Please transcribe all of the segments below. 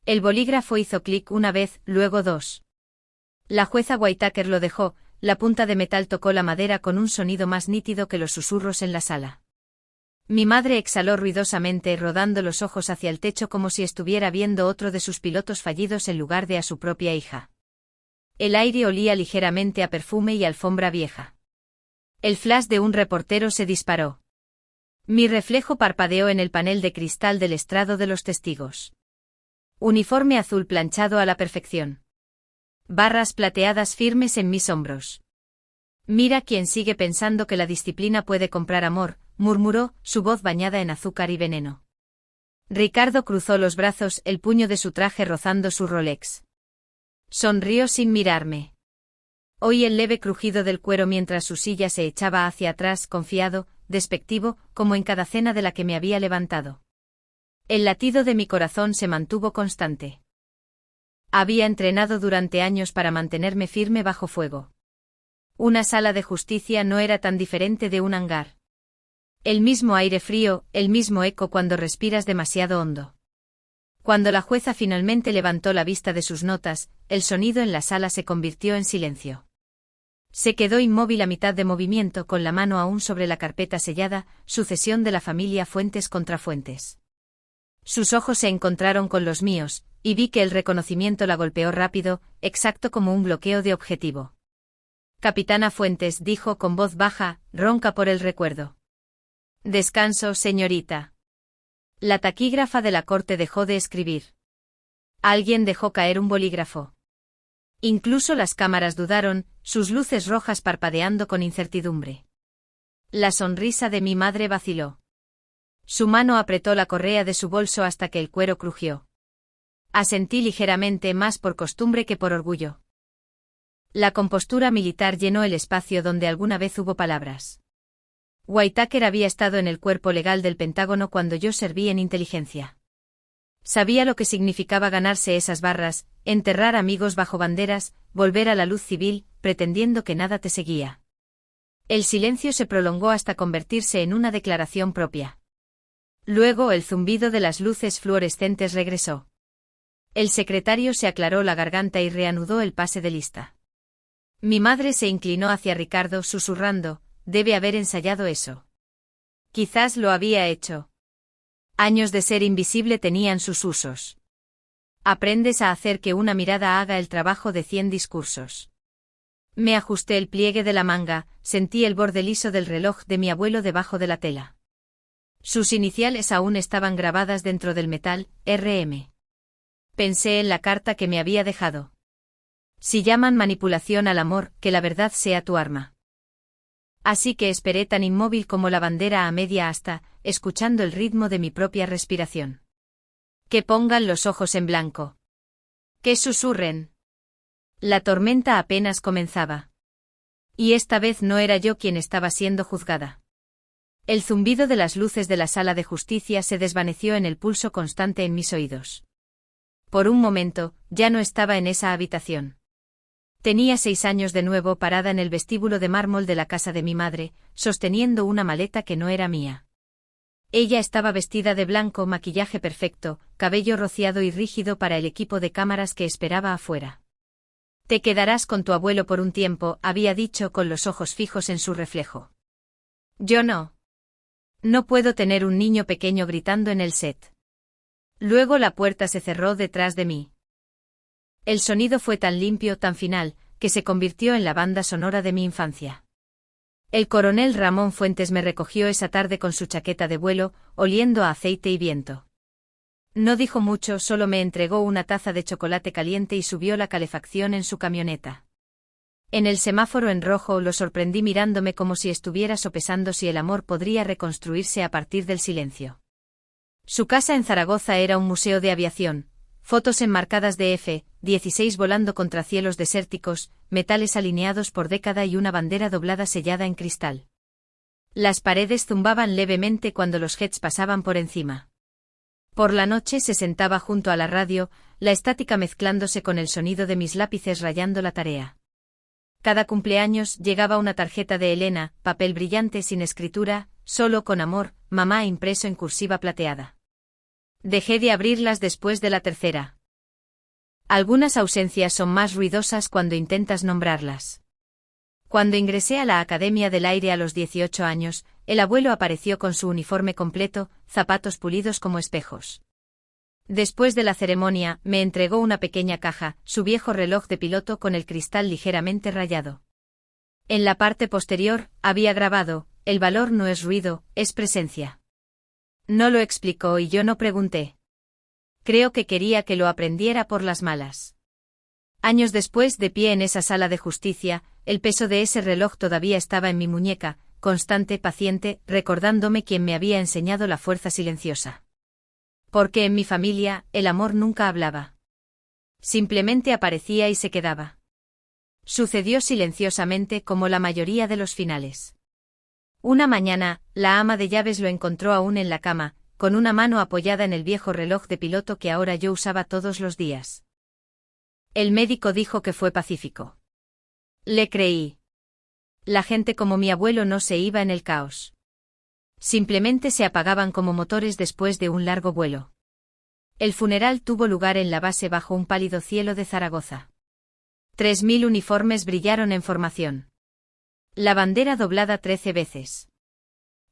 El bolígrafo hizo clic una vez, luego dos. La jueza Whitaker lo dejó, la punta de metal tocó la madera con un sonido más nítido que los susurros en la sala. Mi madre exhaló ruidosamente, rodando los ojos hacia el techo como si estuviera viendo otro de sus pilotos fallidos en lugar de a su propia hija. El aire olía ligeramente a perfume y alfombra vieja. El flash de un reportero se disparó. Mi reflejo parpadeó en el panel de cristal del estrado de los testigos. Uniforme azul planchado a la perfección. Barras plateadas firmes en mis hombros. Mira quien sigue pensando que la disciplina puede comprar amor, murmuró, su voz bañada en azúcar y veneno. Ricardo cruzó los brazos, el puño de su traje rozando su Rolex. Sonrió sin mirarme. Oí el leve crujido del cuero mientras su silla se echaba hacia atrás, confiado, despectivo, como en cada cena de la que me había levantado. El latido de mi corazón se mantuvo constante. Había entrenado durante años para mantenerme firme bajo fuego. Una sala de justicia no era tan diferente de un hangar. El mismo aire frío, el mismo eco cuando respiras demasiado hondo. Cuando la jueza finalmente levantó la vista de sus notas, el sonido en la sala se convirtió en silencio. Se quedó inmóvil a mitad de movimiento con la mano aún sobre la carpeta sellada, sucesión de la familia Fuentes contra Fuentes. Sus ojos se encontraron con los míos, y vi que el reconocimiento la golpeó rápido, exacto como un bloqueo de objetivo. Capitana Fuentes, dijo con voz baja, ronca por el recuerdo. Descanso, señorita. La taquígrafa de la corte dejó de escribir. Alguien dejó caer un bolígrafo. Incluso las cámaras dudaron, sus luces rojas parpadeando con incertidumbre. La sonrisa de mi madre vaciló. Su mano apretó la correa de su bolso hasta que el cuero crujió. Asentí ligeramente, más por costumbre que por orgullo. La compostura militar llenó el espacio donde alguna vez hubo palabras. Whitaker había estado en el cuerpo legal del Pentágono cuando yo serví en inteligencia. Sabía lo que significaba ganarse esas barras, enterrar amigos bajo banderas, volver a la luz civil, pretendiendo que nada te seguía. El silencio se prolongó hasta convertirse en una declaración propia. Luego el zumbido de las luces fluorescentes regresó. El secretario se aclaró la garganta y reanudó el pase de lista. Mi madre se inclinó hacia Ricardo susurrando, debe haber ensayado eso. Quizás lo había hecho. Años de ser invisible tenían sus usos. Aprendes a hacer que una mirada haga el trabajo de 100 discursos. Me ajusté el pliegue de la manga, sentí el borde liso del reloj de mi abuelo debajo de la tela. Sus iniciales aún estaban grabadas dentro del metal, RM. Pensé en la carta que me había dejado. Si llaman manipulación al amor, que la verdad sea tu arma. Así que esperé tan inmóvil como la bandera a media asta, escuchando el ritmo de mi propia respiración. Que pongan los ojos en blanco. Que susurren. La tormenta apenas comenzaba. Y esta vez no era yo quien estaba siendo juzgada. El zumbido de las luces de la sala de justicia se desvaneció en el pulso constante en mis oídos. Por un momento, ya no estaba en esa habitación. Tenía 6 años de nuevo parada en el vestíbulo de mármol de la casa de mi madre, sosteniendo una maleta que no era mía. Ella estaba vestida de blanco, maquillaje perfecto, cabello rociado y rígido para el equipo de cámaras que esperaba afuera. Te quedarás con tu abuelo por un tiempo, había dicho con los ojos fijos en su reflejo. Yo no. No puedo tener un niño pequeño gritando en el set. Luego la puerta se cerró detrás de mí. El sonido fue tan limpio, tan final, que se convirtió en la banda sonora de mi infancia. El coronel Ramón Fuentes me recogió esa tarde con su chaqueta de vuelo, oliendo a aceite y viento. No dijo mucho, solo me entregó una taza de chocolate caliente y subió la calefacción en su camioneta. En el semáforo en rojo lo sorprendí mirándome como si estuviera sopesando si el amor podría reconstruirse a partir del silencio. Su casa en Zaragoza era un museo de aviación. Fotos enmarcadas de F-16 volando contra cielos desérticos, metales alineados por década y una bandera doblada sellada en cristal. Las paredes zumbaban levemente cuando los jets pasaban por encima. Por la noche se sentaba junto a la radio, la estática mezclándose con el sonido de mis lápices rayando la tarea. Cada cumpleaños llegaba una tarjeta de Elena, papel brillante sin escritura, solo con amor, mamá impreso en cursiva plateada. Dejé de abrirlas después de la tercera. Algunas ausencias son más ruidosas cuando intentas nombrarlas. Cuando ingresé a la Academia del Aire a los 18 años, el abuelo apareció con su uniforme completo, zapatos pulidos como espejos. Después de la ceremonia, me entregó una pequeña caja, su viejo reloj de piloto con el cristal ligeramente rayado. En la parte posterior, había grabado: el valor no es ruido, es presencia. No lo explicó y yo no pregunté. Creo que quería que lo aprendiera por las malas. Años después, de pie en esa sala de justicia, el peso de ese reloj todavía estaba en mi muñeca, constante, paciente, recordándome quién me había enseñado la fuerza silenciosa. Porque en mi familia, el amor nunca hablaba. Simplemente aparecía y se quedaba. Sucedió silenciosamente como la mayoría de los finales. Una mañana, la ama de llaves lo encontró aún en la cama, con una mano apoyada en el viejo reloj de piloto que ahora yo usaba todos los días. El médico dijo que fue pacífico. Le creí. La gente como mi abuelo no se iba en el caos. Simplemente se apagaban como motores después de un largo vuelo. El funeral tuvo lugar en la base bajo un pálido cielo de Zaragoza. 3000 uniformes brillaron en formación. La bandera doblada 13 veces.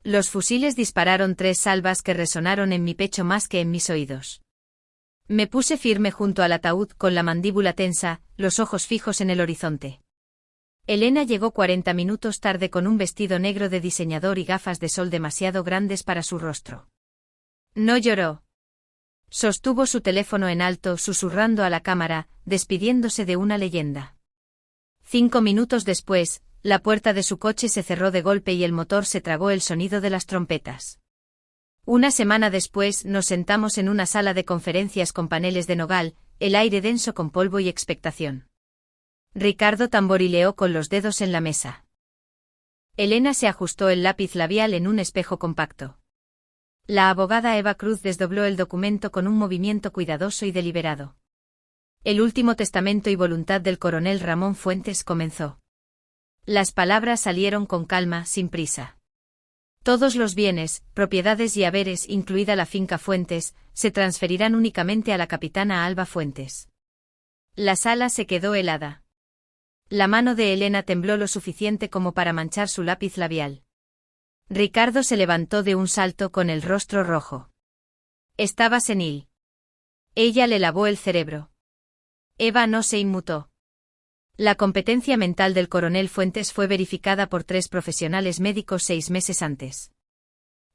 Los fusiles dispararon 3 salvas que resonaron en mi pecho más que en mis oídos. Me puse firme junto al ataúd con la mandíbula tensa, los ojos fijos en el horizonte. Elena llegó 40 minutos tarde con un vestido negro de diseñador y gafas de sol demasiado grandes para su rostro. No lloró. Sostuvo su teléfono en alto, susurrando a la cámara, despidiéndose de una leyenda. 5 minutos después, la puerta de su coche se cerró de golpe y el motor se tragó el sonido de las trompetas. Una semana después nos sentamos en una sala de conferencias con paneles de nogal, el aire denso con polvo y expectación. Ricardo tamborileó con los dedos en la mesa. Elena se ajustó el lápiz labial en un espejo compacto. La abogada Eva Cruz desdobló el documento con un movimiento cuidadoso y deliberado. El último testamento y voluntad del coronel Ramón Fuentes comenzó. Las palabras salieron con calma, sin prisa. Todos los bienes, propiedades y haberes, incluida la finca Fuentes, se transferirán únicamente a la capitana Alba Fuentes. La sala se quedó helada. La mano de Elena tembló lo suficiente como para manchar su lápiz labial. Ricardo se levantó de un salto con el rostro rojo. Estaba senil. Ella le lavó el cerebro. Eva no se inmutó. La competencia mental del coronel Fuentes fue verificada por 3 profesionales médicos 6 meses antes.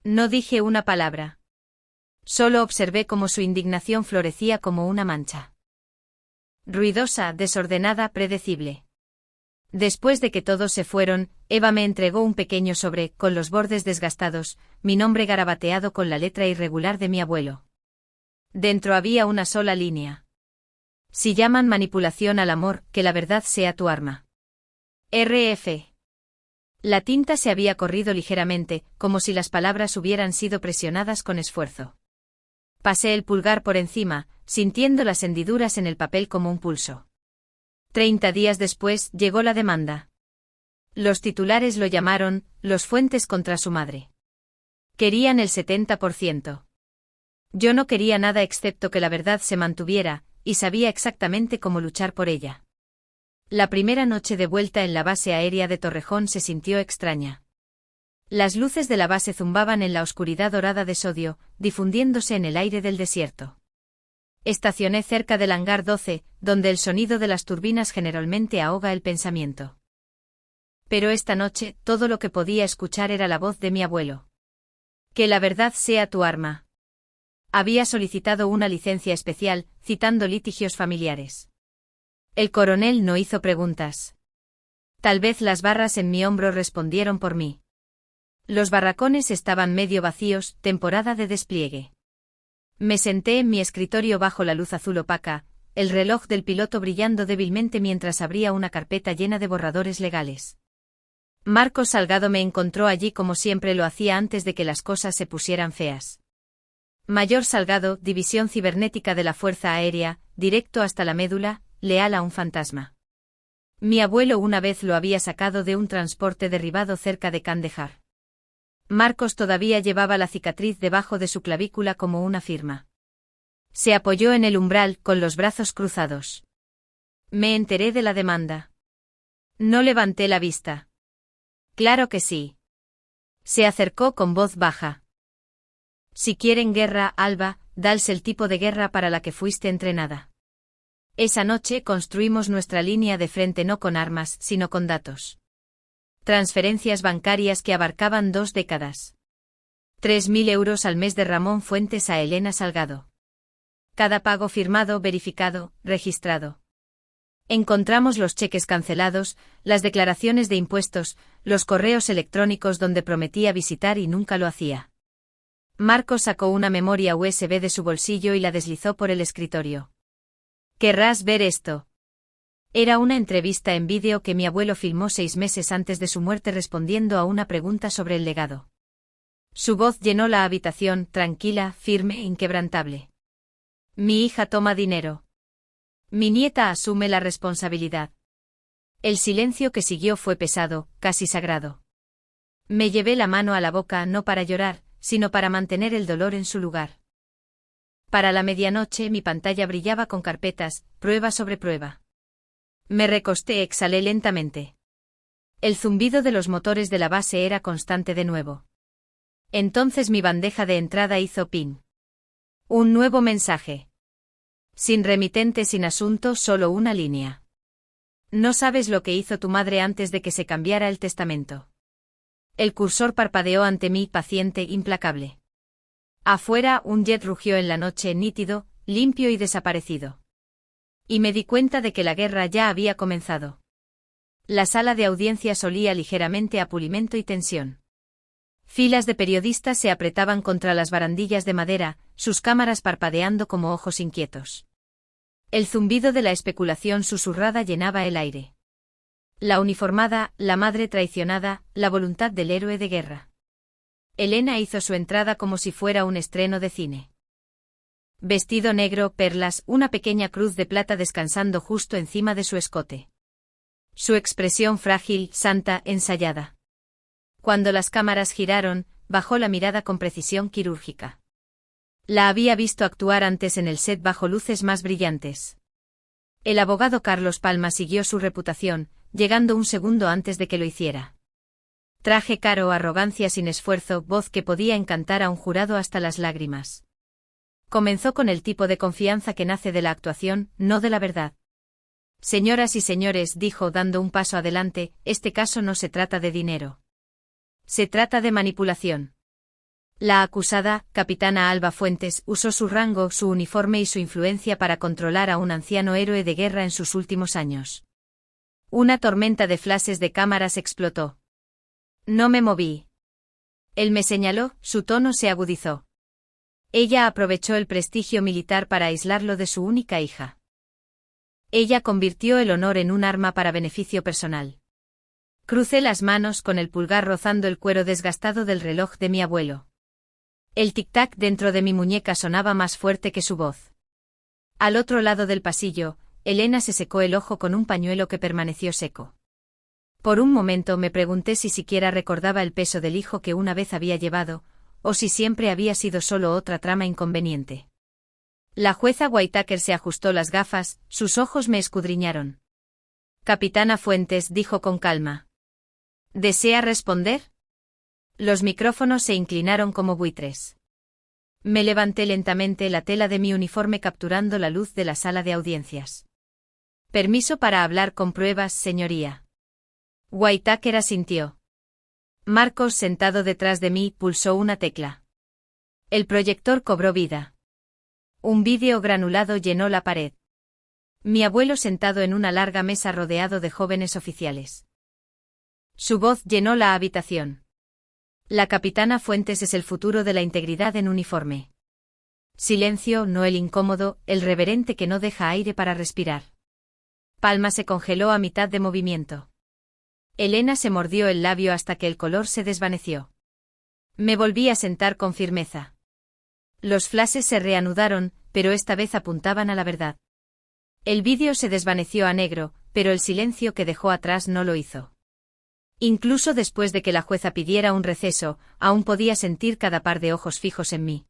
No dije una palabra. Solo observé cómo su indignación florecía como una mancha. Ruidosa, desordenada, predecible. Después de que todos se fueron, Eva me entregó un pequeño sobre, con los bordes desgastados, mi nombre garabateado con la letra irregular de mi abuelo. Dentro había una sola línea. Si llaman manipulación al amor, que la verdad sea tu arma. R.F. La tinta se había corrido ligeramente, como si las palabras hubieran sido presionadas con esfuerzo. Pasé el pulgar por encima, sintiendo las hendiduras en el papel como un pulso. 30 días después, llegó la demanda. Los titulares lo llamaron, los Fuentes contra su madre. Querían el 70%. Yo no quería nada excepto que la verdad se mantuviera, y sabía exactamente cómo luchar por ella. La primera noche de vuelta en la base aérea de Torrejón se sintió extraña. Las luces de la base zumbaban en la oscuridad dorada de sodio, difundiéndose en el aire del desierto. Estacioné cerca del hangar 12, donde el sonido de las turbinas generalmente ahoga el pensamiento. Pero esta noche, todo lo que podía escuchar era la voz de mi abuelo. Que la verdad sea tu arma. Había solicitado una licencia especial, citando litigios familiares. El coronel no hizo preguntas. Tal vez las barras en mi hombro respondieron por mí. Los barracones estaban medio vacíos, temporada de despliegue. Me senté en mi escritorio bajo la luz azul opaca, el reloj del piloto brillando débilmente mientras abría una carpeta llena de borradores legales. Marcos Salgado me encontró allí como siempre lo hacía antes de que las cosas se pusieran feas. Mayor Salgado, División Cibernética de la Fuerza Aérea, directo hasta la médula, leal a un fantasma. Mi abuelo una vez lo había sacado de un transporte derribado cerca de Kandahar. Marcos todavía llevaba la cicatriz debajo de su clavícula como una firma. Se apoyó en el umbral, con los brazos cruzados. Me enteré de la demanda. No levanté la vista. Claro que sí. Se acercó con voz baja. Si quieren guerra, Alba, dals el tipo de guerra para la que fuiste entrenada. Esa noche construimos nuestra línea de frente no con armas, sino con datos. Transferencias bancarias que abarcaban 2 décadas. 3.000 euros al mes de Ramón Fuentes a Elena Salgado. Cada pago firmado, verificado, registrado. Encontramos los cheques cancelados, las declaraciones de impuestos, los correos electrónicos donde prometía visitar y nunca lo hacía. Marcos sacó una memoria USB de su bolsillo y la deslizó por el escritorio. ¿Querrás ver esto? Era una entrevista en vídeo que mi abuelo filmó 6 meses antes de su muerte respondiendo a una pregunta sobre el legado. Su voz llenó la habitación, tranquila, firme e inquebrantable. Mi hija toma dinero. Mi nieta asume la responsabilidad. El silencio que siguió fue pesado, casi sagrado. Me llevé la mano a la boca no para llorar, sino para mantener el dolor en su lugar. Para la medianoche mi pantalla brillaba con carpetas, prueba sobre prueba. Me recosté, exhalé lentamente. El zumbido de los motores de la base era constante de nuevo. Entonces mi bandeja de entrada hizo ping. Un nuevo mensaje. Sin remitente, sin asunto, solo una línea. No sabes lo que hizo tu madre antes de que se cambiara el testamento. El cursor parpadeó ante mí, paciente, implacable. Afuera, un jet rugió en la noche, nítido, limpio y desaparecido. Y me di cuenta de que la guerra ya había comenzado. La sala de audiencias olía ligeramente a pulimento y tensión. Filas de periodistas se apretaban contra las barandillas de madera, sus cámaras parpadeando como ojos inquietos. El zumbido de la especulación susurrada llenaba el aire. La uniformada, la madre traicionada, la voluntad del héroe de guerra. Elena hizo su entrada como si fuera un estreno de cine. Vestido negro, perlas, una pequeña cruz de plata descansando justo encima de su escote. Su expresión frágil, santa, ensayada. Cuando las cámaras giraron, bajó la mirada con precisión quirúrgica. La había visto actuar antes en el set bajo luces más brillantes. El abogado Carlos Palma siguió su reputación, llegando un segundo antes de que lo hiciera. Traje caro, arrogancia sin esfuerzo, voz que podía encantar a un jurado hasta las lágrimas. Comenzó con el tipo de confianza que nace de la actuación, no de la verdad. Señoras y señores, dijo dando un paso adelante, este caso no se trata de dinero. Se trata de manipulación. La acusada, capitana Alba Fuentes, usó su rango, su uniforme y su influencia para controlar a un anciano héroe de guerra en sus últimos años. Una tormenta de flashes de cámaras explotó. No me moví. Él me señaló, su tono se agudizó. Ella aprovechó el prestigio militar para aislarlo de su única hija. Ella convirtió el honor en un arma para beneficio personal. Crucé las manos con el pulgar rozando el cuero desgastado del reloj de mi abuelo. El tic-tac dentro de mi muñeca sonaba más fuerte que su voz. Al otro lado del pasillo, Elena se secó el ojo con un pañuelo que permaneció seco. Por un momento me pregunté si siquiera recordaba el peso del hijo que una vez había llevado, o si siempre había sido solo otra trama inconveniente. La jueza Whitaker se ajustó las gafas, sus ojos me escudriñaron. Capitana Fuentes, dijo con calma. ¿Desea responder? Los micrófonos se inclinaron como buitres. Me levanté lentamente, la tela de mi uniforme capturando la luz de la sala de audiencias. Permiso para hablar con pruebas, señoría. Whitaker asintió. Marcos, sentado detrás de mí, pulsó una tecla. El proyector cobró vida. Un vídeo granulado llenó la pared. Mi abuelo sentado en una larga mesa rodeado de jóvenes oficiales. Su voz llenó la habitación. La capitana Fuentes es el futuro de la integridad en uniforme. Silencio, no el incómodo, el reverente que no deja aire para respirar. Palma se congeló a mitad de movimiento. Elena se mordió el labio hasta que el color se desvaneció. Me volví a sentar con firmeza. Los flashes se reanudaron, pero esta vez apuntaban a la verdad. El vídeo se desvaneció a negro, pero el silencio que dejó atrás no lo hizo. Incluso después de que la jueza pidiera un receso, aún podía sentir cada par de ojos fijos en mí.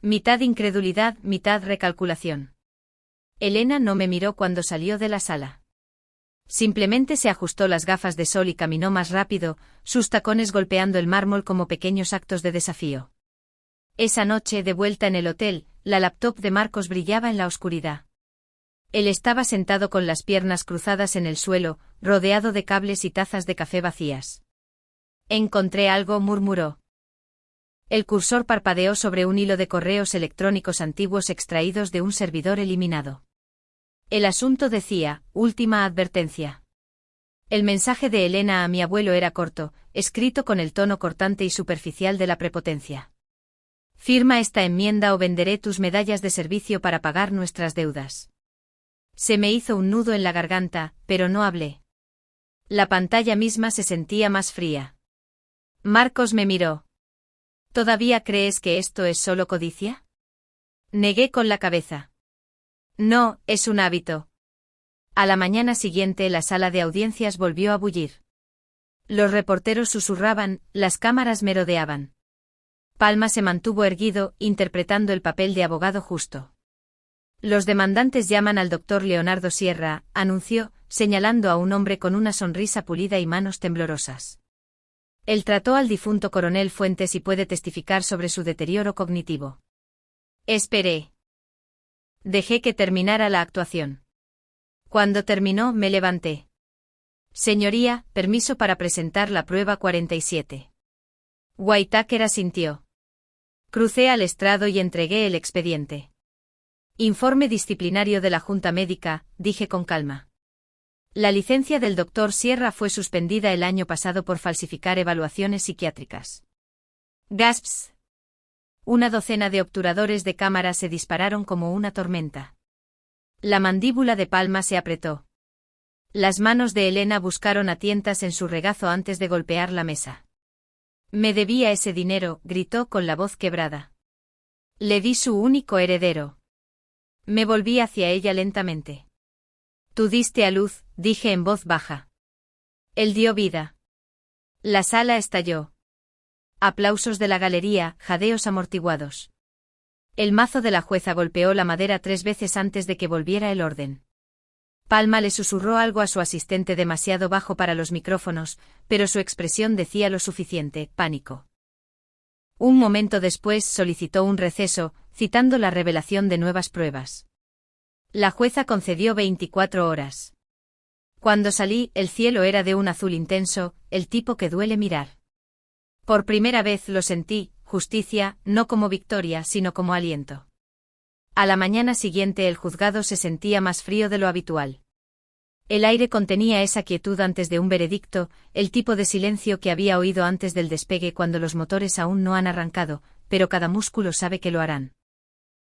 Mitad incredulidad, mitad recalculación. Elena no me miró cuando salió de la sala. Simplemente se ajustó las gafas de sol y caminó más rápido, sus tacones golpeando el mármol como pequeños actos de desafío. Esa noche, de vuelta en el hotel, la laptop de Marcos brillaba en la oscuridad. Él estaba sentado con las piernas cruzadas en el suelo, rodeado de cables y tazas de café vacías. Encontré algo, murmuró. El cursor parpadeó sobre un hilo de correos electrónicos antiguos extraídos de un servidor eliminado. El asunto decía, última advertencia. El mensaje de Elena a mi abuelo era corto, escrito con el tono cortante y superficial de la prepotencia. Firma esta enmienda o venderé tus medallas de servicio para pagar nuestras deudas. Se me hizo un nudo en la garganta, pero no hablé. La pantalla misma se sentía más fría. Marcos me miró. ¿Todavía crees que esto es solo codicia? Negué con la cabeza. No, es un hábito. A la mañana siguiente la sala de audiencias volvió a bullir. Los reporteros susurraban, las cámaras merodeaban. Palma se mantuvo erguido, interpretando el papel de abogado justo. Los demandantes llaman al doctor Leonardo Sierra, anunció, señalando a un hombre con una sonrisa pulida y manos temblorosas. Él trató al difunto coronel Fuentes y puede testificar sobre su deterioro cognitivo. Esperé. Dejé que terminara la actuación. Cuando terminó, me levanté. Señoría, permiso para presentar la prueba 47. Whitaker asintió. Crucé al estrado y entregué el expediente. Informe disciplinario de la Junta Médica, dije con calma. La licencia del doctor Sierra fue suspendida el año pasado por falsificar evaluaciones psiquiátricas. Gasps. Una docena de obturadores de cámara se dispararon como una tormenta. La mandíbula de Palma se apretó. Las manos de Elena buscaron a tientas en su regazo antes de golpear la mesa. Me debía ese dinero, gritó con la voz quebrada. Le di su único heredero. Me volví hacia ella lentamente. Tú diste a luz, dije en voz baja. Él dio vida. La sala estalló. Aplausos de la galería, jadeos amortiguados. El mazo de la jueza golpeó la madera 3 veces antes de que volviera el orden. Palma le susurró algo a su asistente demasiado bajo para los micrófonos, pero su expresión decía lo suficiente, pánico. Un momento después solicitó un receso, citando la revelación de nuevas pruebas. La jueza concedió 24 horas. Cuando salí, el cielo era de un azul intenso, el tipo que duele mirar. Por primera vez lo sentí, justicia, no como victoria, sino como aliento. A la mañana siguiente el juzgado se sentía más frío de lo habitual. El aire contenía esa quietud antes de un veredicto, el tipo de silencio que había oído antes del despegue cuando los motores aún no han arrancado, pero cada músculo sabe que lo harán.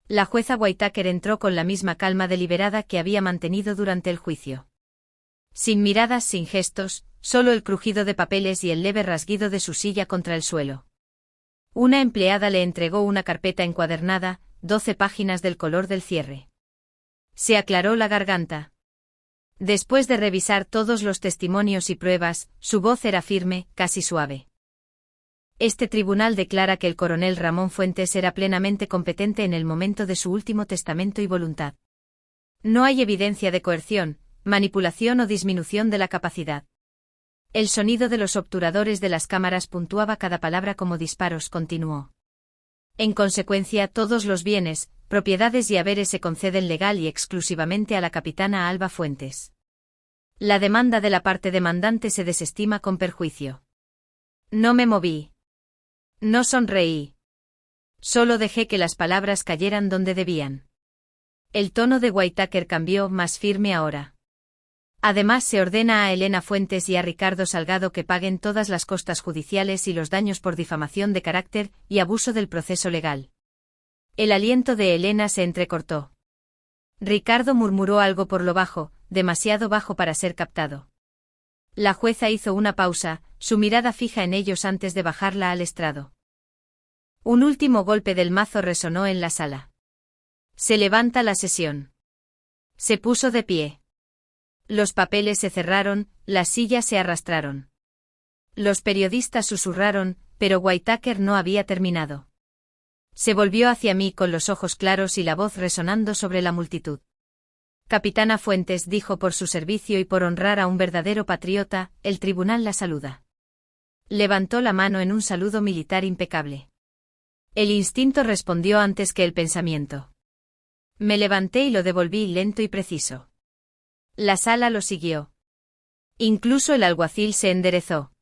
La jueza Whitaker entró con la misma calma deliberada que había mantenido durante el juicio. Sin miradas, sin gestos, solo el crujido de papeles y el leve rasguido de su silla contra el suelo. Una empleada le entregó una carpeta encuadernada, 12 páginas del color del cierre. Se aclaró la garganta. Después de revisar todos los testimonios y pruebas, su voz era firme, casi suave. Este tribunal declara que el coronel Ramón Fuentes era plenamente competente en el momento de su último testamento y voluntad. No hay evidencia de coerción, manipulación o disminución de la capacidad. El sonido de los obturadores de las cámaras puntuaba cada palabra como disparos, continuó. En consecuencia, todos los bienes, propiedades y haberes se conceden legal y exclusivamente a la capitana Alba Fuentes. La demanda de la parte demandante se desestima con perjuicio. No me moví. No sonreí. Solo dejé que las palabras cayeran donde debían. El tono de Whitaker cambió, más firme ahora. Además se ordena a Elena Fuentes y a Ricardo Salgado que paguen todas las costas judiciales y los daños por difamación de carácter y abuso del proceso legal. El aliento de Elena se entrecortó. Ricardo murmuró algo por lo bajo, demasiado bajo para ser captado. La jueza hizo una pausa, su mirada fija en ellos antes de bajarla al estrado. Un último golpe del mazo resonó en la sala. Se levanta la sesión. Se puso de pie. Los papeles se cerraron, las sillas se arrastraron. Los periodistas susurraron, pero Whitaker no había terminado. Se volvió hacia mí con los ojos claros y la voz resonando sobre la multitud. Capitana Fuentes, dijo, por su servicio y por honrar a un verdadero patriota, el tribunal la saluda. Levantó la mano en un saludo militar impecable. El instinto respondió antes que el pensamiento. Me levanté y lo devolví lento y preciso. La sala lo siguió. Incluso el alguacil se enderezó.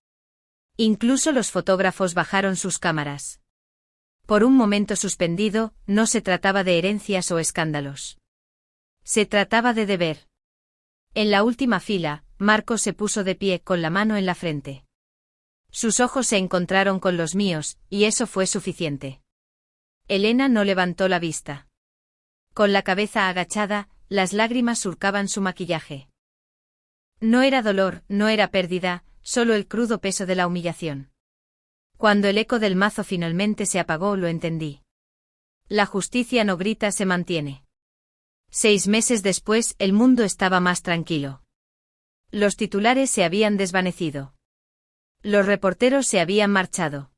Incluso los fotógrafos bajaron sus cámaras. Por un momento suspendido, no se trataba de herencias o escándalos. Se trataba de deber. En la última fila, Marcos se puso de pie con la mano en la frente. Sus ojos se encontraron con los míos, y eso fue suficiente. Elena no levantó la vista. Con la cabeza agachada, las lágrimas surcaban su maquillaje. No era dolor, no era pérdida, solo el crudo peso de la humillación. Cuando el eco del mazo finalmente se apagó, lo entendí. La justicia no grita, se mantiene. 6 meses después, el mundo estaba más tranquilo. Los titulares se habían desvanecido. Los reporteros se habían marchado.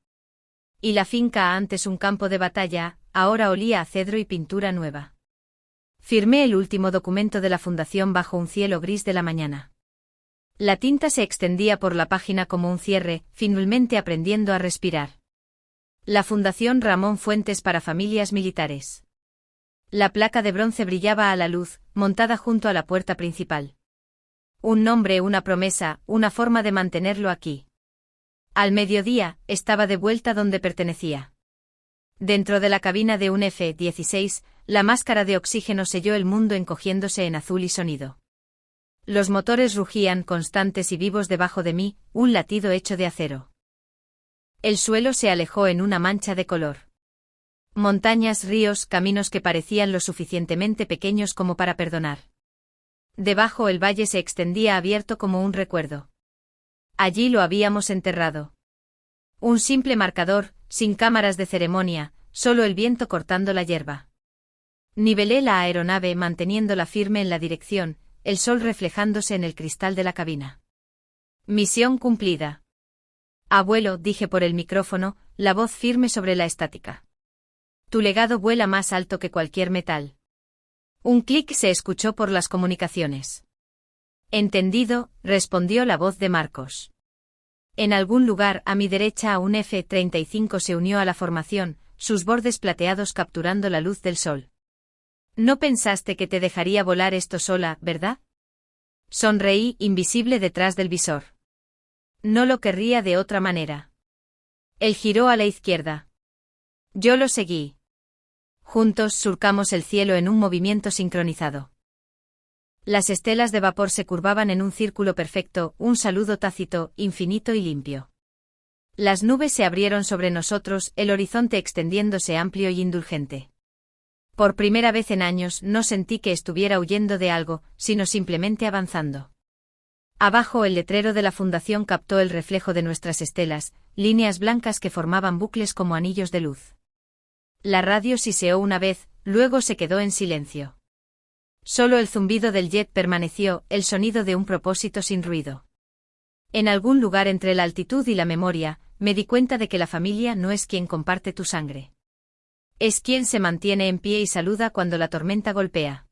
Y la finca, antes un campo de batalla, ahora olía a cedro y pintura nueva. Firmé el último documento de la fundación bajo un cielo gris de la mañana. La tinta se extendía por la página como un cierre, finalmente aprendiendo a respirar. La Fundación Ramón Fuentes para familias militares. La placa de bronce brillaba a la luz, montada junto a la puerta principal. Un nombre, una promesa, una forma de mantenerlo aquí. Al mediodía, estaba de vuelta donde pertenecía. Dentro de la cabina de un F-16, la máscara de oxígeno selló el mundo encogiéndose en azul y sonido. Los motores rugían constantes y vivos debajo de mí, un latido hecho de acero. El suelo se alejó en una mancha de color. Montañas, ríos, caminos que parecían lo suficientemente pequeños como para perdonar. Debajo el valle se extendía abierto como un recuerdo. Allí lo habíamos enterrado. Un simple marcador, sin cámaras de ceremonia, solo el viento cortando la hierba. Nivelé la aeronave manteniéndola firme en la dirección, el sol reflejándose en el cristal de la cabina. Misión cumplida. Abuelo, dije por el micrófono, la voz firme sobre la estática. Tu legado vuela más alto que cualquier metal. Un clic se escuchó por las comunicaciones. Entendido, respondió la voz de Marcos. En algún lugar a mi derecha un F-35 se unió a la formación, sus bordes plateados capturando la luz del sol. No pensaste que te dejaría volar esto sola, ¿verdad? Sonreí, invisible detrás del visor. No lo querría de otra manera. Él giró a la izquierda. Yo lo seguí. Juntos surcamos el cielo en un movimiento sincronizado. Las estelas de vapor se curvaban en un círculo perfecto, un saludo tácito, infinito y limpio. Las nubes se abrieron sobre nosotros, el horizonte extendiéndose amplio y indulgente. Por primera vez en años no sentí que estuviera huyendo de algo, sino simplemente avanzando. Abajo el letrero de la fundación captó el reflejo de nuestras estelas, líneas blancas que formaban bucles como anillos de luz. La radio siseó una vez, luego se quedó en silencio. Solo el zumbido del jet permaneció, el sonido de un propósito sin ruido. En algún lugar entre la altitud y la memoria, me di cuenta de que la familia no es quien comparte tu sangre. Es quien se mantiene en pie y saluda cuando la tormenta golpea.